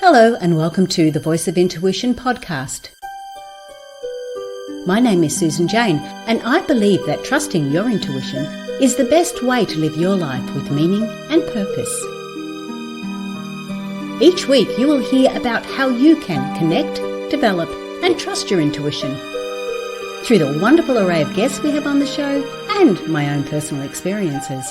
Hello and welcome to the Voice of Intuition podcast. My name is Susan Jane and I believe that trusting your intuition is the best way to live your life with meaning and purpose. Each week you will hear about how you can connect, develop and trust your intuition through the wonderful array of guests we have on the show and my own personal experiences.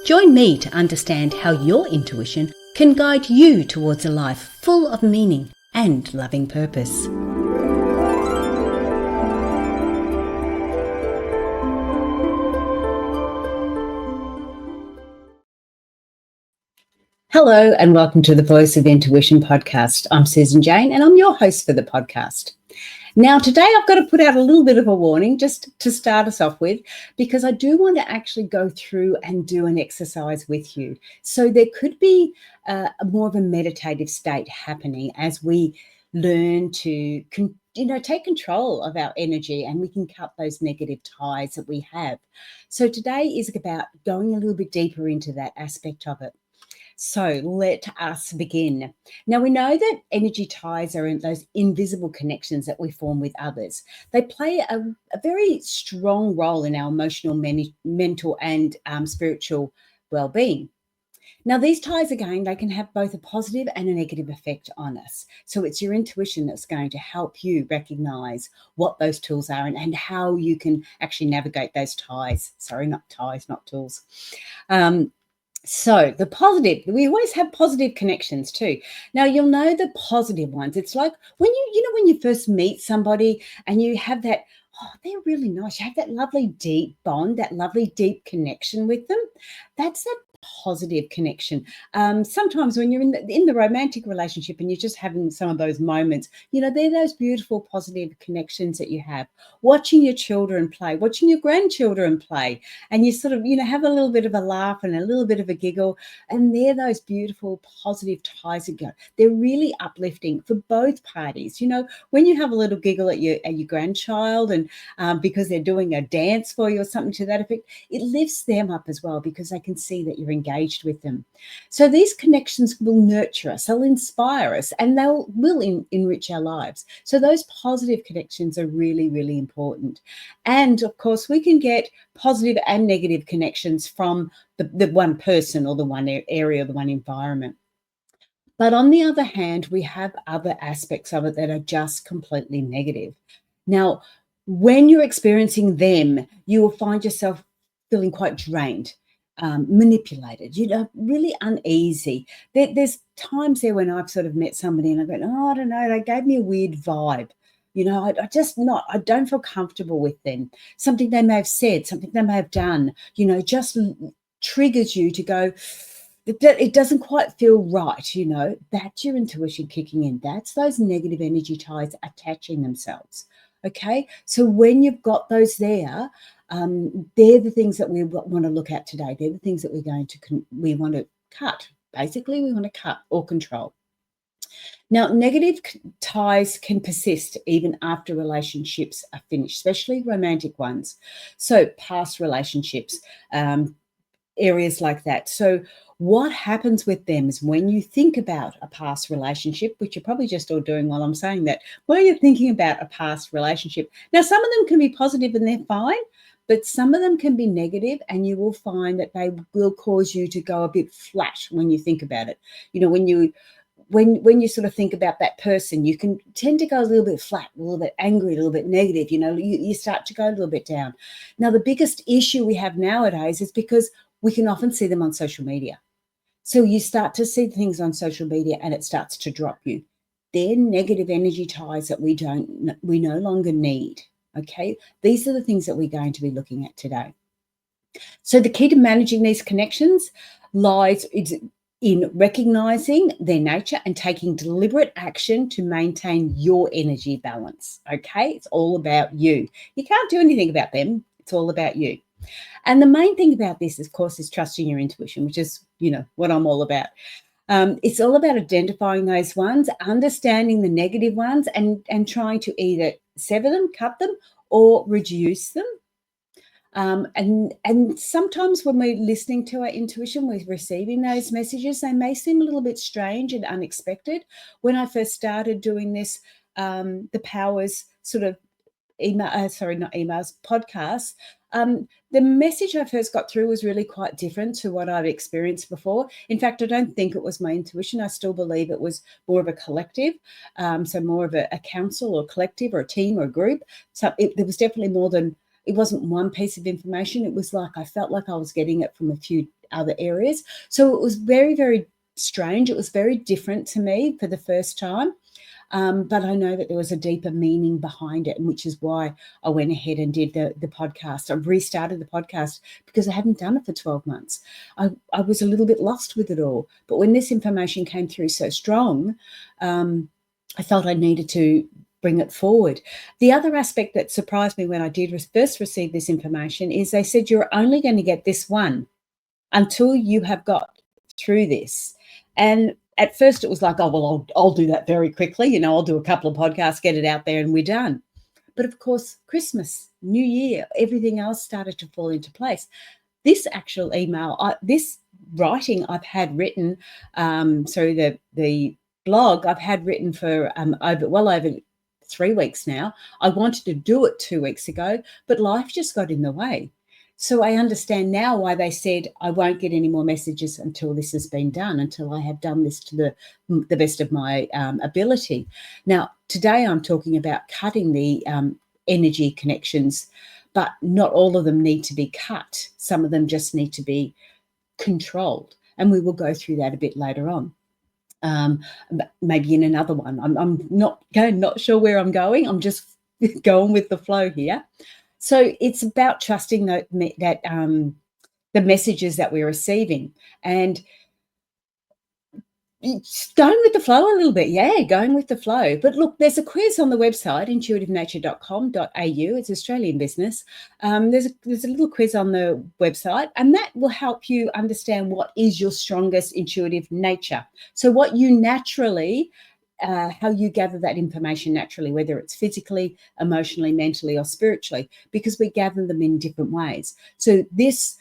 Join me to understand how your intuition can guide you towards a life full of meaning and loving purpose. Hello and welcome to the Voice of Intuition podcast. I'm Susan Jane and I'm your host for the podcast. Now, today I've got to put out a little bit of a warning just to start us off with, because I do want to actually go through and do an exercise with you. So there could be more of a meditative state happening as we learn to take control of our energy and we can cut those negative ties that we have. So today is about going a little bit deeper into that aspect of it. So let us begin. Now, we know that energy ties are in those invisible connections that we form with others. They play a very strong role in our emotional, mental and spiritual well-being. Now, these ties, again, they can have both a positive and a negative effect on us. So it's your intuition that's going to help you recognize what those tools are and how you can actually navigate those ties. Sorry, not ties, not tools. So the positive, we always have positive connections too. Now you'll know the positive ones. It's like when when you first meet somebody and you have that, oh, they're really nice. You have that lovely deep bond, that lovely deep connection with them. That's that positive connection. Sometimes when you're in the romantic relationship and you're just having some of those moments, they're those beautiful positive connections that you have. Watching your children play, watching your grandchildren play, and you sort of, have a little bit of a laugh and a little bit of a giggle, and they're those beautiful positive ties that go. They're really uplifting for both parties. When you have a little giggle at your grandchild and because they're doing a dance for you or something to that effect, it lifts them up as well because they can see that you're engaged with them. So these connections will nurture us, they'll inspire us, and they'll enrich our lives. So those positive connections are really, really important. And of course, we can get positive and negative connections from the one person or the one area or the one environment. But on the other hand, we have other aspects of it that are just completely negative. Now, when you're experiencing them, you will find yourself feeling quite drained, manipulated, really uneasy. There's times there when I've sort of met somebody and I go, oh, I don't know, they gave me a weird vibe. I don't feel comfortable with them. Something they may have said, something they may have done, just triggers you to go, it doesn't quite feel right, That's your intuition kicking in. That's those negative energy ties attaching themselves. Okay, so when you've got those there, they're the things that we want to look at today. They're the things that we want to cut. Basically, we want to cut or control. Now, negative ties can persist even after relationships are finished, especially romantic ones. So past relationships, areas like that. So what happens with them is when you think about a past relationship, which you're probably just all doing while I'm saying that, while you're thinking about a past relationship. Now, some of them can be positive and they're fine, but some of them can be negative, and you will find that they will cause you to go a bit flat when you think about it. When you sort of think about that person, you can tend to go a little bit flat, a little bit angry, a little bit negative. You start to go a little bit down. Now, the biggest issue we have nowadays is because we can often see them on social media. So you start to see things on social media and it starts to drop you. They're negative energy ties that we no longer need. Okay, these are the things that we're going to be looking at today. So the key to managing these connections lies in recognizing their nature and taking deliberate action to maintain your energy balance. Okay, it's all about you. You can't do anything about them. It's all about you. And the main thing about this, of course, is trusting your intuition, which is, what I'm all about. It's all about identifying those ones, understanding the negative ones, and trying to either sever them, cut them, or reduce them. And sometimes when we're listening to our intuition, we're receiving those messages. They may seem a little bit strange and unexpected. When I first started doing this, the powers sort of not emails, podcasts. The message I first got through was really quite different to what I've experienced before. In fact, I don't think it was my intuition. I still believe it was more of a collective, so more of a council or collective or a team or a group. So there was definitely more than, it wasn't one piece of information. It was like I felt like I was getting it from a few other areas. So it was very, very strange. It was very different to me for the first time. But I know that there was a deeper meaning behind it, and which is why I went ahead and did the podcast. I restarted the podcast because I hadn't done it for 12 months. I was a little bit lost with it all. But when this information came through so strong, I felt I needed to bring it forward. The other aspect that surprised me when I did first receive this information is they said, you're only going to get this one until you have got through this. And at first it was like, oh, well, I'll do that very quickly. You know, I'll do a couple of podcasts, get it out there and we're done. But of course, Christmas, New Year, everything else started to fall into place. This actual email, this writing I've had written, the blog I've had written for over 3 weeks now. I wanted to do it 2 weeks ago, but life just got in the way. So I understand now why they said I won't get any more messages until this has been done, until I have done this to the best of my ability. Now, today I'm talking about cutting the energy connections, but not all of them need to be cut. Some of them just need to be controlled. And we will go through that a bit later on. Maybe in another one. I'm not sure where I'm going. I'm just going with the flow here. So it's about trusting that the messages that we're receiving and going with the flow a little bit. Yeah, going with the flow. But look, there's a quiz on the website, intuitivenature.com.au. It's Australian business. There's a little quiz on the website, and that will help you understand what is your strongest intuitive nature. So what you naturally how you gather that information naturally, whether it's physically, emotionally, mentally, or spiritually, because we gather them in different ways. So this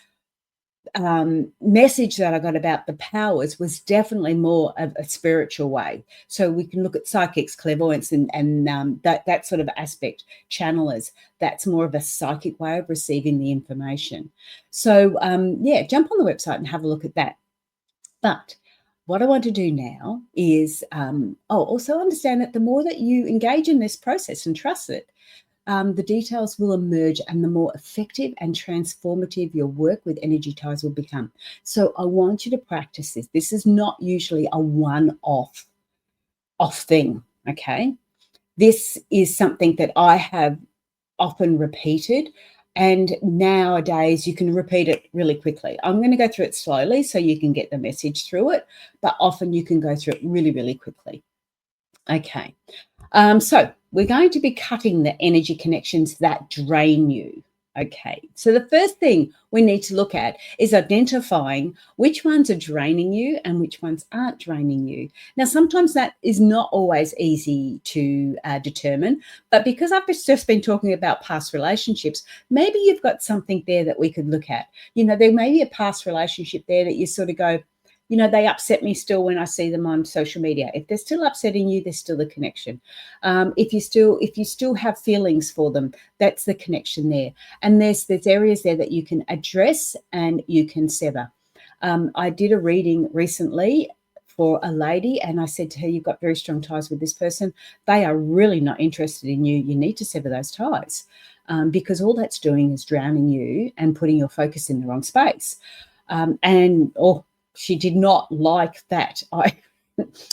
message that I got about the powers was definitely more of a spiritual way. So we can look at psychics, clairvoyance, and that sort of aspect, channelers. That's more of a psychic way of receiving the information. So jump on the website and have a look at that. But what I want to do now is also understand that the more that you engage in this process and trust it, the details will emerge and the more effective and transformative your work with energy ties will become. So I want you to practice this. This is not usually a one-off thing, okay? This is something that I have often repeated, and nowadays you can repeat it really quickly. I'm going to go through it slowly so you can get the message through it, but often you can go through it really, really quickly. Okay. So we're going to be cutting the energy connections that drain you. Okay, so the first thing we need to look at is identifying which ones are draining you and which ones aren't draining you. Now, sometimes that is not always easy to determine, but because I've just been talking about past relationships, maybe you've got something there that we could look at. You know, there may be a past relationship there that you sort of go, you know, they upset me still when I see them on social media. If they're still upsetting you, there's still a connection. If you still have feelings for them, that's the connection there. And there's areas there that you can address and you can sever. I did a reading recently for a lady, and I said to her, "You've got very strong ties with this person. They are really not interested in you. You need to sever those ties." Because all that's doing is drowning you and putting your focus in the wrong space. She did not like that. I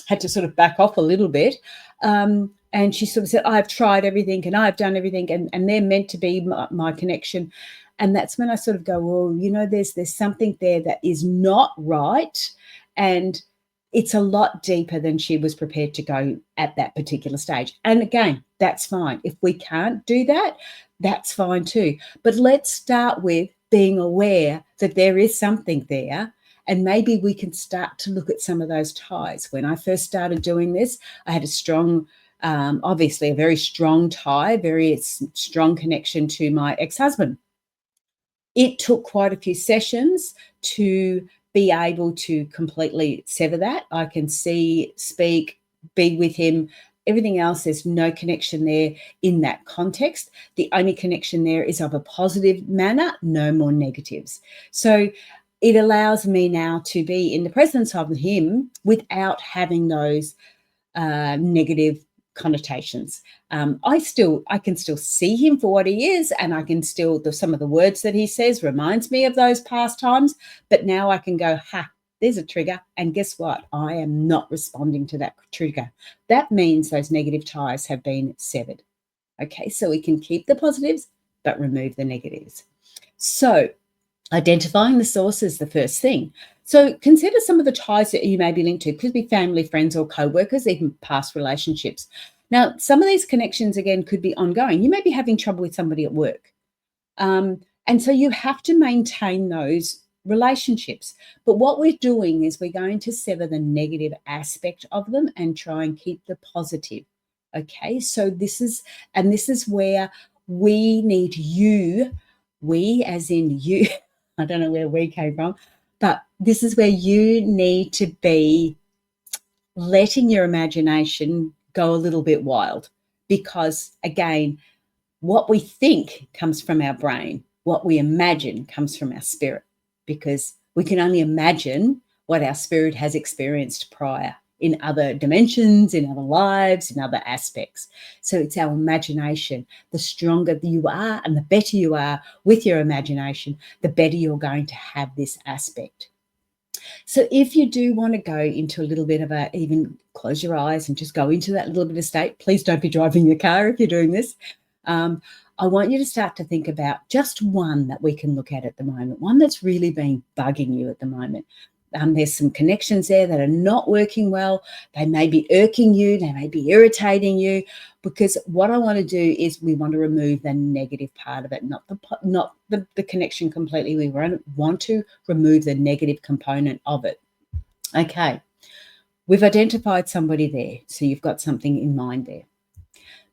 had to sort of back off a little bit. And she sort of said, I've tried everything and I've done everything and they're meant to be my connection. And that's when I sort of go, well, you know, there's something there that is not right. And it's a lot deeper than she was prepared to go at that particular stage. And again, that's fine. If we can't do that, that's fine too. But let's start with being aware that there is something there. And maybe we can start to look at some of those ties. When I first started doing this, I had a strong, obviously a very strong tie, very strong connection to my ex-husband. It took quite a few sessions to be able to completely sever that. I can see, speak, be with him. Everything else, there's no connection there in that context. The only connection there is of a positive manner, no more negatives. So it allows me now to be in the presence of him without having those negative connotations. I can still see him for what he is, and I can still, some of the words that he says reminds me of those past times, but now I can go, there's a trigger, and guess what? I am not responding to that trigger. That means those negative ties have been severed. Okay, so we can keep the positives, but remove the negatives. So identifying the source is the first thing. So consider some of the ties that you may be linked to. It could be family, friends, or co-workers, even past relationships. Now, some of these connections, again, could be ongoing. You may be having trouble with somebody at work. And so you have to maintain those relationships. But what we're doing is we're going to sever the negative aspect of them and try and keep the positive. Okay, so this is where we need you, we as in you, I don't know where we came from, but this is where you need to be letting your imagination go a little bit wild, because again, what we think comes from our brain, what we imagine comes from our spirit, because we can only imagine what our spirit has experienced prior in other dimensions, in other lives, in other aspects. So it's our imagination. The stronger you are and the better you are with your imagination, the better you're going to have this aspect. So if you do want to go into a little bit of even close your eyes and just go into that little bit of state, please don't be driving your car if you're doing this. I want you to start to think about just one that we can look at the moment, one that's really been bugging you at the moment. There's some connections there that are not working well. They may be irking you. They may be irritating you, because what I want to do is we want to remove the negative part of it, not the connection completely. We want to remove the negative component of it. Okay, we've identified somebody there. So you've got something in mind there.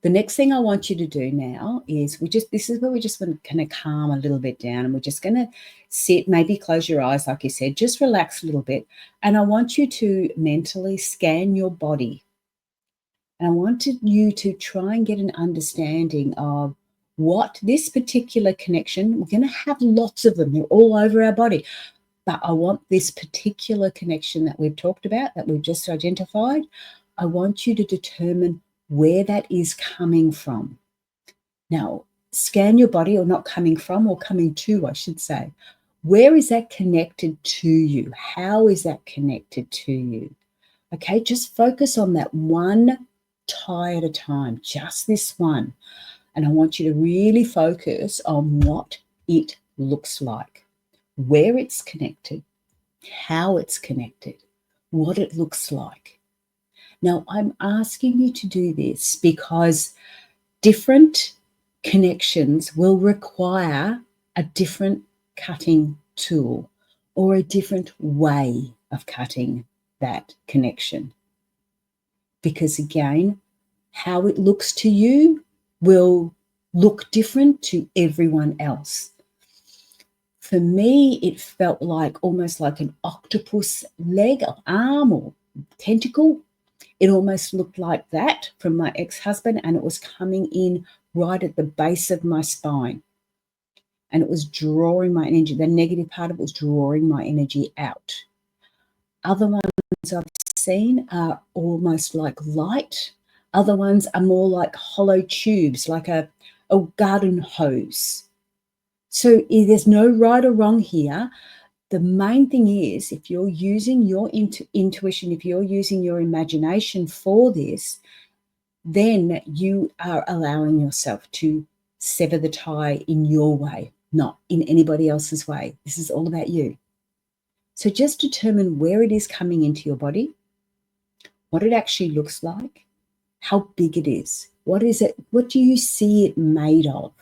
The next thing I want you to do now is this is where we just want to kind of calm a little bit down, and we're just going to sit, maybe close your eyes, like you said, just relax a little bit. And I want you to mentally scan your body. And I wanted you to try and get an understanding of what this particular connection, we're going to have lots of them, they're all over our body. But I want this particular connection that we've talked about, that we've just identified, I want you to determine where that is coming from. Now, scan your body, or not coming from, or coming to, I should say. Where is that connected to you? How is that connected to you? Okay, just focus on that one tie at a time, just this one. And I want you to really focus on what it looks like, where it's connected, how it's connected, what it looks like. Now, I'm asking you to do this because different connections will require a different cutting tool or a different way of cutting that connection. Because again, how it looks to you will look different to everyone else. For me, it felt like almost like an octopus leg or arm or tentacle. It almost looked like that from my ex-husband, and it was coming in right at the base of my spine. And it was drawing my energy. The negative part of it was drawing my energy out. Other ones I've seen are almost like light. Other ones are more like hollow tubes, like a garden hose. So there's no right or wrong here. The main thing is, if you're using your intuition, if you're using your imagination for this, then you are allowing yourself to sever the tie in your way, not in anybody else's way. This is all about you. So just determine where it is coming into your body, what it actually looks like, how big it is. What is it? What do you see it made of?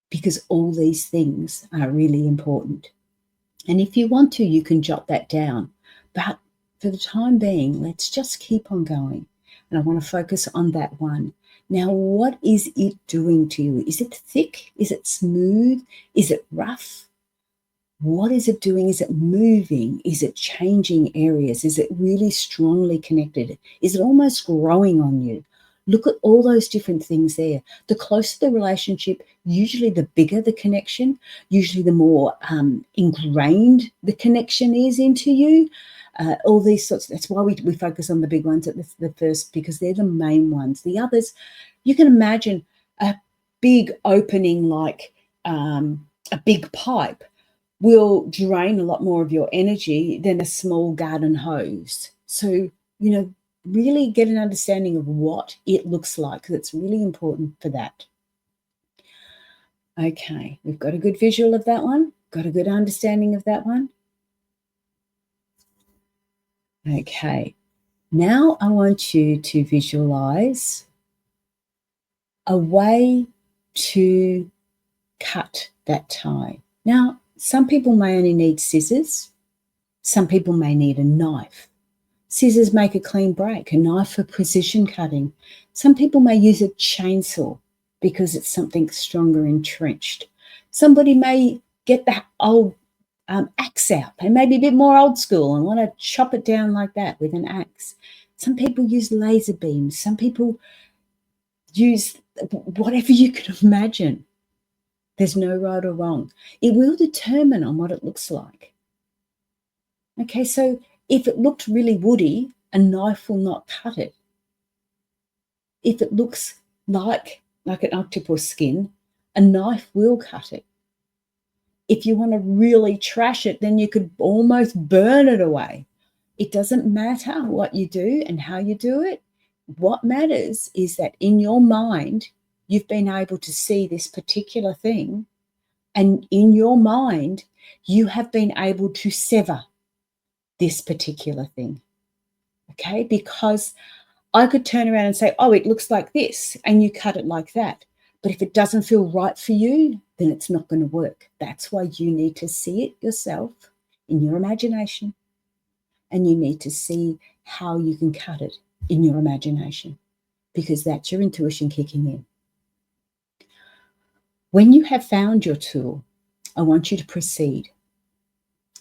Because all these things are really important. And if you want to, you can jot that down. But for the time being, let's just keep on going. And I want to focus on that one. Now, what is it doing to you? Is it thick? Is it smooth? Is it rough? What is it doing? Is it moving? Is it changing areas? Is it really strongly connected? Is it almost growing on you? Look at all those different things there. The closer the relationship, usually the bigger the connection, usually the more ingrained the connection is into you. All these sorts, that's why we focus on the big ones at the first, because they're the main ones. The others, you can imagine a big opening like a big pipe will drain a lot more of your energy than a small garden hose. So, really get an understanding of what it looks like. That's really important for that. Okay, we've got a good visual of that one, got a good understanding of that one. Okay, now I want you to visualize a way to cut that tie. Now, some people may only need scissors. Some people may need a knife. Scissors make a clean break, a knife for precision cutting. Some people may use a chainsaw because it's something stronger entrenched. Somebody may get the old axe out. They may be a bit more old school and want to chop it down like that with an axe. Some people use laser beams. Some people use whatever you can imagine. There's no right or wrong. It will determine on what it looks like. Okay, so if it looked really woody, a knife will not cut it. If it looks like an octopus skin, a knife will cut it. If you want to really trash it, then you could almost burn it away. It doesn't matter what you do and how you do it. What matters is that in your mind, you've been able to see this particular thing, and in your mind, you have been able to sever this particular thing. Okay, because I could turn around and say, oh, it looks like this, and you cut it like that. But if it doesn't feel right for you, then it's not going to work. That's why you need to see it yourself in your imagination, and you need to see how you can cut it in your imagination, because that's your intuition kicking in. When you have found your tool, I want you to proceed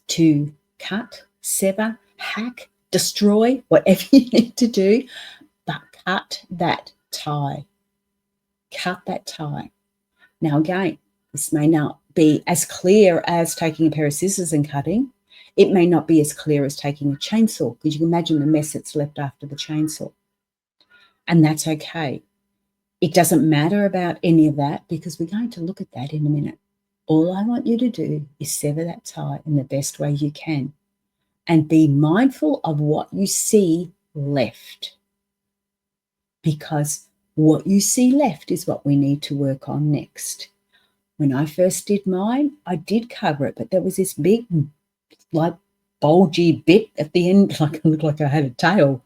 to cut, sever, hack, destroy, whatever you need to do, but cut that tie. Cut that tie. Now, again, this may not be as clear as taking a pair of scissors and cutting. It may not be as clear as taking a chainsaw, because you can imagine the mess that's left after the chainsaw. And that's okay. It doesn't matter about any of that, because we're going to look at that in a minute. All I want you to do is sever that tie in the best way you can, and be mindful of what you see left, because what you see left is what we need to work on next. When I first did mine, I did cover it, but there was this big, like, bulgy bit at the end, like it looked like I had a tail,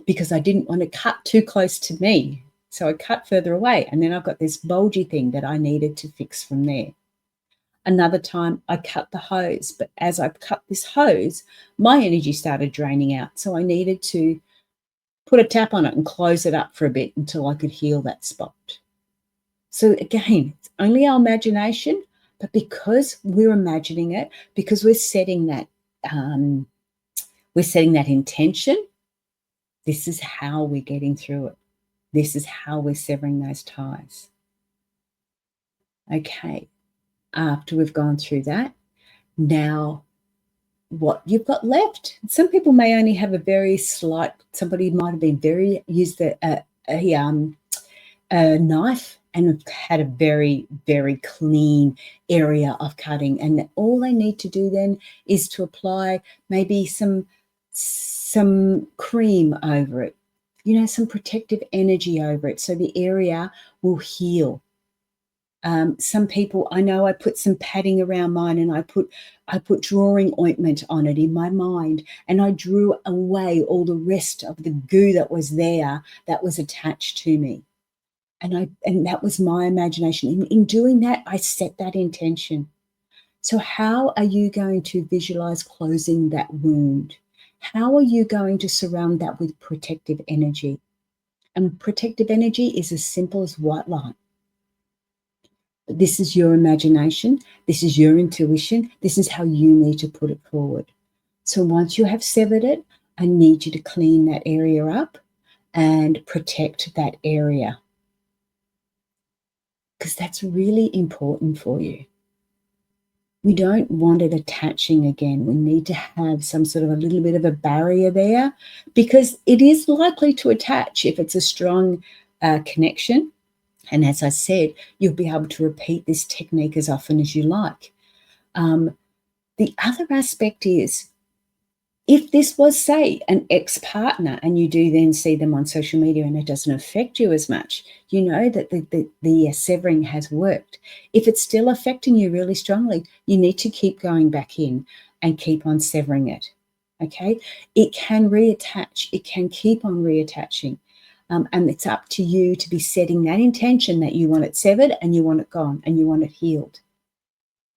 because I didn't want to cut too close to me. So I cut further away, and then I've got this bulgy thing that I needed to fix from there. Another time I cut the hose, but as I cut this hose, my energy started draining out. So I needed to put a tap on it and close it up for a bit until I could heal that spot. So again, it's only our imagination, but because we're imagining it, because we're setting that intention, this is how we're getting through it. This is how we're severing those ties. Okay, after we've gone through that, now what you've got left. Some people may only have a very slight, somebody might have been used a knife and have had a very, very clean area of cutting. And all they need to do then is to apply maybe some cream over it, some protective energy over it, so the area will heal. Some people, I know I put some padding around mine, and I put drawing ointment on it in my mind, and I drew away all the rest of the goo that was there that was attached to me. And that was my imagination. In doing that, I set that intention. So how are you going to visualize closing that wound? How are you going to surround that with protective energy? And protective energy is as simple as white light. This is your imagination. This is your intuition. This is how you need to put it forward. So once you have severed it, I need you to clean that area up and protect that area, because that's really important for you. We don't want it attaching again. We need to have some sort of a little bit of a barrier there, because it is likely to attach if it's a strong connection. And as I said, you'll be able to repeat this technique as often as you like. The other aspect is, if this was, say, an ex-partner and you do then see them on social media and it doesn't affect you as much, you know that the severing has worked. If it's still affecting you really strongly, you need to keep going back in and keep on severing it, okay? It can reattach. It can keep on reattaching. And it's up to you to be setting that intention that you want it severed and you want it gone and you want it healed.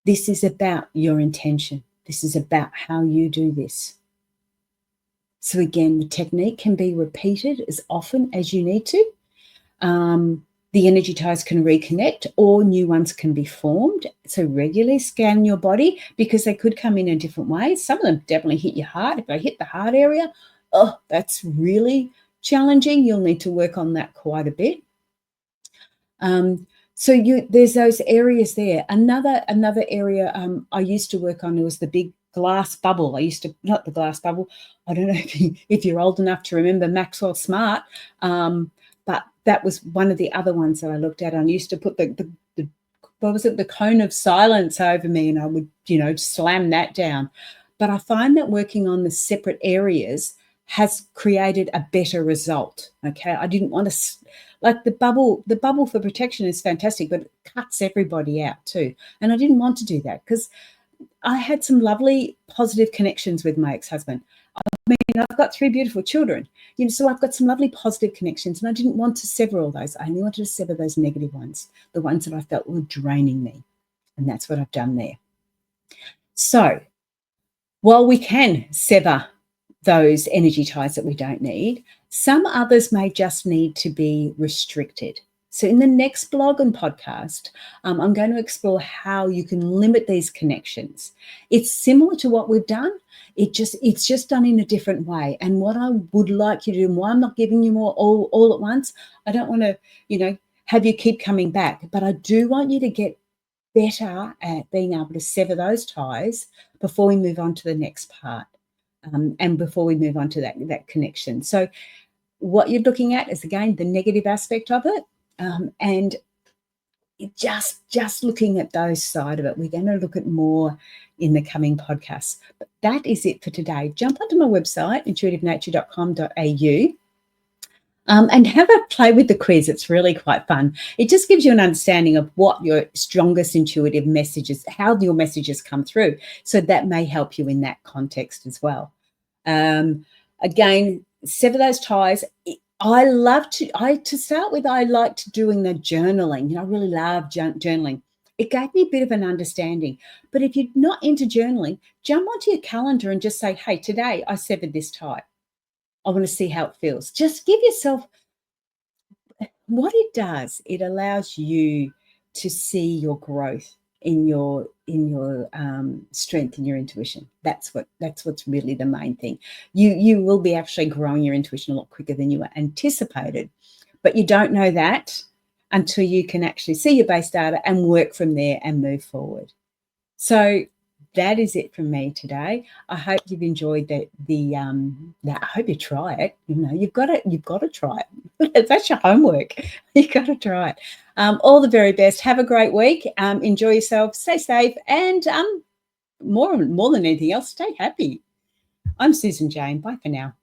This is about your intention. This is about how you do this. So again, the technique can be repeated as often as you need to. The energy ties can reconnect or new ones can be formed. So regularly scan your body, because they could come in different ways. Some of them definitely hit your heart. If they hit the heart area, oh, that's really challenging. You'll need to work on that quite a bit. So there's those areas there. Another area I used to work on was the big glass bubble. Not the glass bubble. I don't know if you're old enough to remember Maxwell Smart, but that was one of the other ones that I looked at. I used to put the what was it, the cone of silence over me, and I would, slam that down. But I find that working on the separate areas has created a better result. Okay, I didn't want to, like the bubble for protection is fantastic, but it cuts everybody out too. And I didn't want to do that, because I had some lovely positive connections with my ex-husband. I mean, I've got 3 beautiful children, so I've got some lovely positive connections, and I didn't want to sever all those. I only wanted to sever those negative ones, the ones that I felt were draining me. And that's what I've done there. So while we can sever those energy ties that we don't need, some others may just need to be restricted. So in the next blog and podcast, I'm going to explore how you can limit these connections. It's similar to what we've done. It's just done in a different way. And what I would like you to do, and why I'm not giving you more all at once, I don't want to, have you keep coming back, but I do want you to get better at being able to sever those ties before we move on to the next part, and before we move on to that connection. So what you're looking at is, again, the negative aspect of it, and just looking at those side of it. We're going to look at more in the coming podcasts. But that is it for today. Jump onto my website, intuitivenature.com.au. And have a play with the quiz. It's really quite fun. It just gives you an understanding of what your strongest intuitive messages, how your messages come through. So that may help you in that context as well. Again, sever those ties. To start with, I liked doing the journaling. I really love journaling. It gave me a bit of an understanding. But if you're not into journaling, jump onto your calendar and just say, hey, today I severed this tie. I want to see how it feels. Just give yourself, what it does, it allows you to see your growth in your strength and your intuition. That's what's really the main thing. You will be actually growing your intuition a lot quicker than you anticipated, but you don't know that until you can actually see your base data and work from there and move forward. So that is it from me today. I hope you've enjoyed I hope you try it. You've got to try it. That's your homework. You've got to try it. All the very best. Have a great week. Enjoy yourself. Stay safe, and more than anything else, stay happy. I'm Susan Jane. Bye for now.